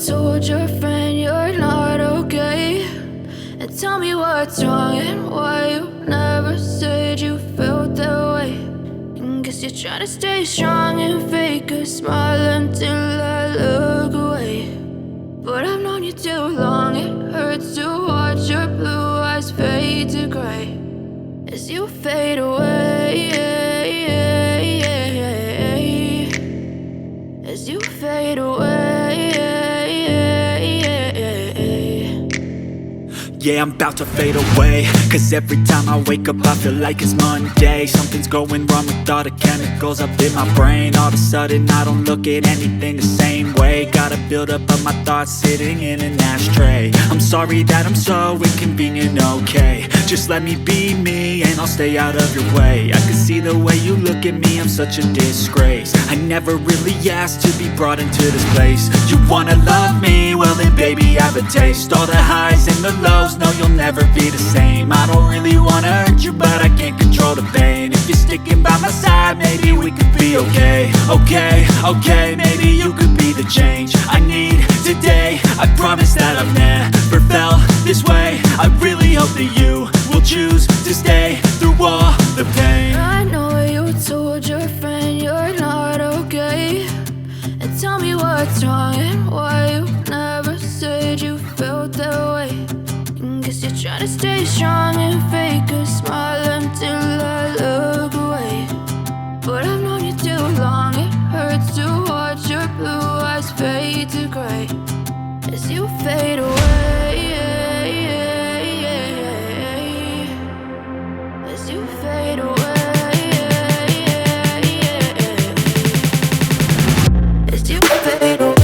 told your friend you're not okay, and tell me what's wrong and why you never said you felt that way. And guess you're trying to stay strong and fake a smile until I look away. But I've known you too long, it hurts to watch your blue eyes fade to gray as you fade away, as you fade away. Yeah, I'm about to fade away, cause every time I wake up I feel like it's Monday. Something's going wrong with all the chemicals up in my brain. All of a sudden I don't look at anything the same way. Gotta build up of my thoughts sitting in an ashtray. I'm sorry that I'm so inconvenient, okay. Just let me be me and I'll stay out of your way. I can see the way you look at me, I'm such a disgrace. I never really asked to be brought into this place. You wanna love me? Well then baby have a taste. All the highs and the lows, no you'll never be the same. I don't really wanna hurt you but I can't control the pain. If you're sticking by my side maybe we could be okay. Okay, maybe you could be the change I need today. I promise that I've never felt this way. I really hope that you will choose to stay through all the pain. I know you told your friend you're not okay, and tell me what's wrong and why you never said you felt that way. And guess you're trying to stay strong and fake a smile until I look away. But I've known you too long, it hurts to watch your blue eyes fade to gray as you fade away, as you fade away, as you fade away.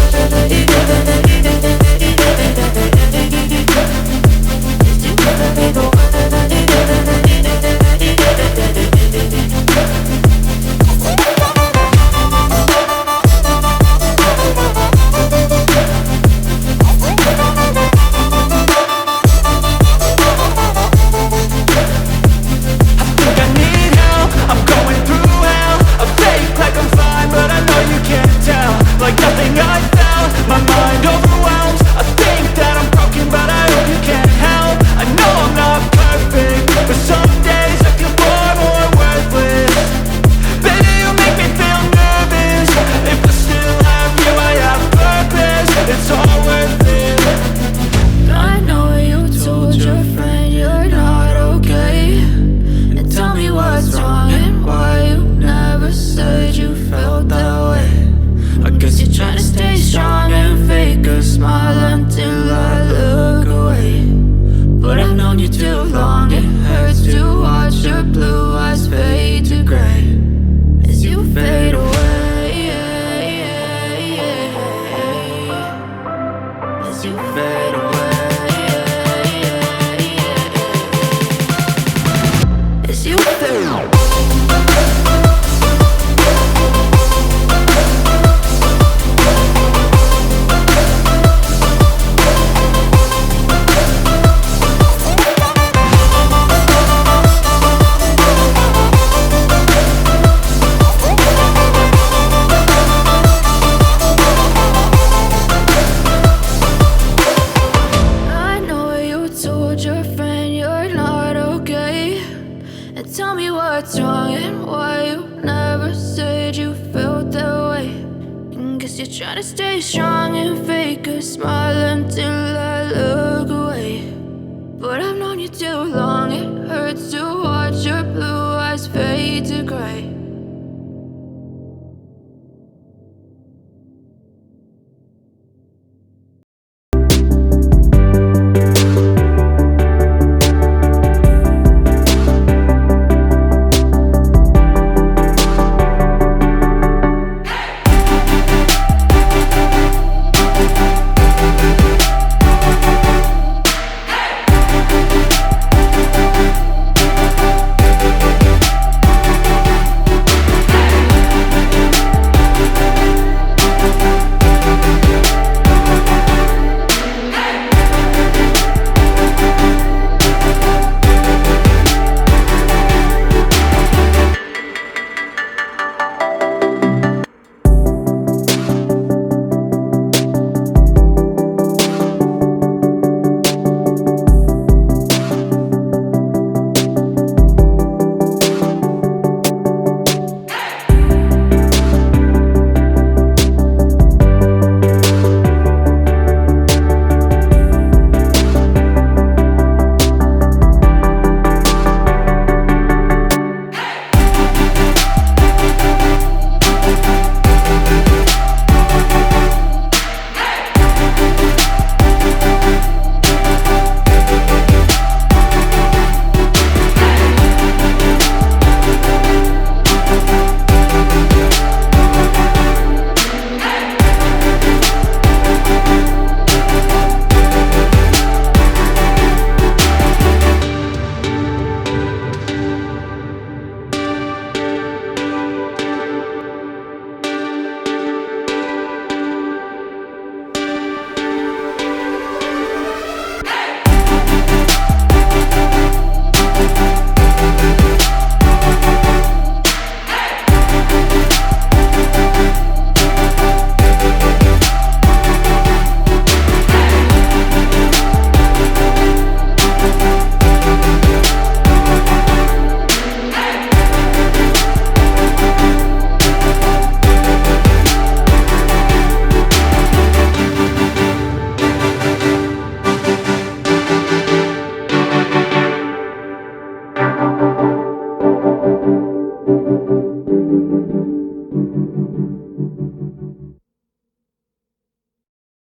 Like nothing I felt, my mind overwhelmed. I think that I'm broken, but I hope you can't help. I know I'm not perfect, but some days I feel far more worthless. Baby, you make me feel nervous. If I still have you, I have purpose. It's all worth it. I know you told your friend you're not okay, and tell me what's wrong and why you never said you felt that way. I guess you're trying to stay strong and fake a smile until I look away. But I've known you too long, it hurts to watch your blue eyes fade to gray as you fade away, as you fade away, as you fade away. Your friend you're not okay, and tell me what's wrong and why you never said you felt that way. And guess you're trying to stay strong and fake a smile until I look away. But I've known you too long, it hurts to watch your blue eyes fade to gray